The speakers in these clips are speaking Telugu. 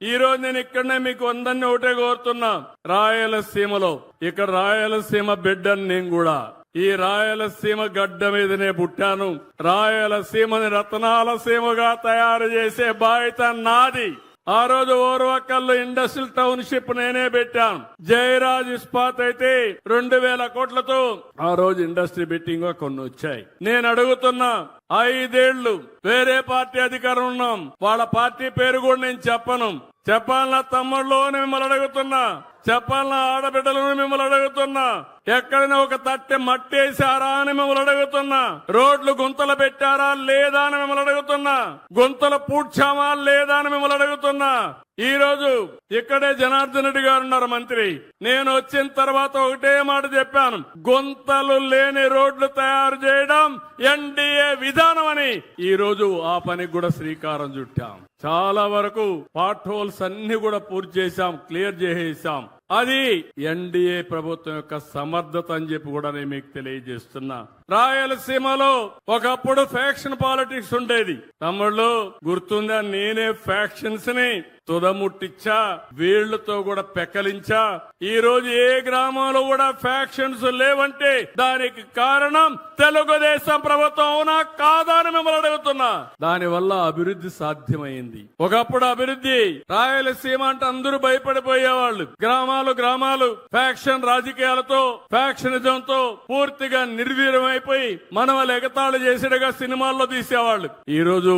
ఈ రోజు నేను ఇక్కడనే మీకు అందరినీ ఒకటే కోరుతున్నా, రాయలసీమలో ఇక్కడ రాయలసీమ బిడ్డని నేను కూడా ఈ రాయలసీమ గడ్డ మీదనే పుట్టాను. రాయలసీమని రత్నాల సీమగా తయారు చేసే బాధ్యత నాది. ఆ రోజు ఓర్వకల్లు ఇండస్ట్రియల్ టౌన్షిప్ నేనే పెట్టాను. జయరాజ్ ఇస్పాత్ అయితే 2000 కోట్లతో ఆ రోజు ఇండస్ట్రీ బిట్టింగ్ కొన్ని వచ్చాయి. నేను అడుగుతున్నా, 5 ఏళ్లు వేరే పార్టీ అధికారం ఉన్నాం, వాళ్ళ పార్టీ పేరు కూడా నేను చెప్పను. చెప్పాలన్న తమ్ముళ్ళు మిమ్మల్ని అడుగుతున్నా, చెప్పాలన్న ఆడబిడ్డలను మిమ్మల్ని అడుగుతున్నా, ఎక్కడైనా ఒక తట్టె మట్టేశారా అని మిమ్మల్ని అడుగుతున్నా, రోడ్లు గుంతలు పెట్టారా లేదా అని మిమ్మల్ని అడుగుతున్నా, గుంతలు పూడ్చామా లేదా అని మిమ్మల్ని అడుగుతున్నా. ఈ రోజు ఇక్కడే జనార్దన్ రెడ్డి గారు ఉన్నారు మంత్రి. నేను వచ్చిన తర్వాత ఒకటే మాట చెప్పాను, గుంతలు లేని రోడ్లు తయారు చేయడం ఎన్డీఏ విధానం అని. ఈ రోజు ఆ పనికి కూడా శ్రీకారం చుట్టాం. చాలా వరకు పార్ట్ హోల్స్ అన్ని కూడా పూర్తి చేశాం, క్లియర్ చేసేసాం. అది ఎన్డీఏ ప్రభుత్వం యొక్క సమర్థత అని చెప్పి కూడా నేను మీకు తెలియజేస్తున్నా. రాయలసీమలో ఒకప్పుడు ఫ్యాక్షన్ పాలిటిక్స్ ఉండేది. తమ్ముళ్ళు గుర్తుందా, నేనే ఫ్యాక్షన్స్ ని తుదముట్టించా, వీళ్లతో కూడా పెకలించా. ఈ రోజు ఏ గ్రామంలో కూడా ఫ్యాక్షన్స్ లేవంటే దానికి కారణం తెలుగుదేశం ప్రభుత్వం. అవునా కాదా అని మిమ్మల్ని అడుగుతున్నా. దాని వల్ల అభివృద్ధి సాధ్యమైంది. ఒకప్పుడు అభివృద్ధి రాయలసీమ అంటే అందరూ భయపడిపోయేవాళ్ళు. గ్రామాలు ఫ్యాక్షన్ రాజకీయాలతో ఫ్యాక్షనిజంతో పూర్తిగా నిర్వీర్యమైపోయి మనవలు ఎగతాళి చేసేట్టుగా సినిమాల్లో తీసేవాళ్ళు. ఈ రోజు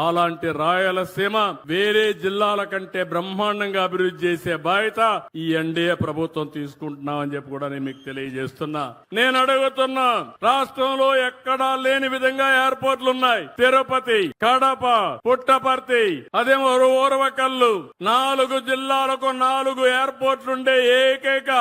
అలాంటి రాయలసీమ వేరే జిల్లాల కంటే బ్రహ్మాండంగా అభివృద్ధి చేసే బాధ్యత ఈ ఎన్డీఏ ప్రభుత్వం తీసుకుంటున్నామని చెప్పి కూడా నేను మీకు తెలియజేస్తున్నా. నేను అడుగుతున్నా, రాష్ట్రంలో ఎక్కడా లేని విధంగా ఎయిర్పోర్ట్లు ఉన్నాయి. తిరుపతి, కడప, పుట్టపర్తి, అదేమో ఓర్వకల్లు, 4 జిల్లాలకు 4 ఎయిర్పోర్ట్లుండే ఏకైక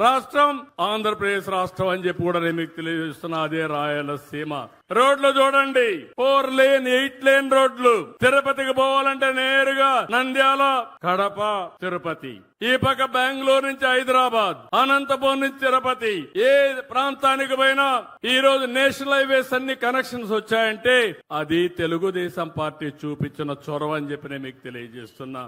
రాష్ట్రం ఆంధ్రప్రదేశ్ రాష్ట్రం అని చెప్పి కూడా నేను మీకు తెలియజేస్తున్నా. అదే రాయలసీమ. రోడ్లు చూడండి, 4 లేన్ 8 లేన్ రోడ్లు. తిరుపతికి పోవాలంటే నేరుగా నంద్యాల, కడప, తిరుపతి. ఈ పక్క బెంగళూరు నుంచి హైదరాబాద్, అనంతపురం నుంచి తిరుపతి. ఏ ప్రాంతానికి పోయినా ఈ రోజు నేషనల్ హైవేస్ అన్ని కనెక్షన్స్ వచ్చాయంటే అది తెలుగుదేశం పార్టీ చూపించిన చొరవ అని చెప్పి నేను మీకు తెలియజేస్తున్నా.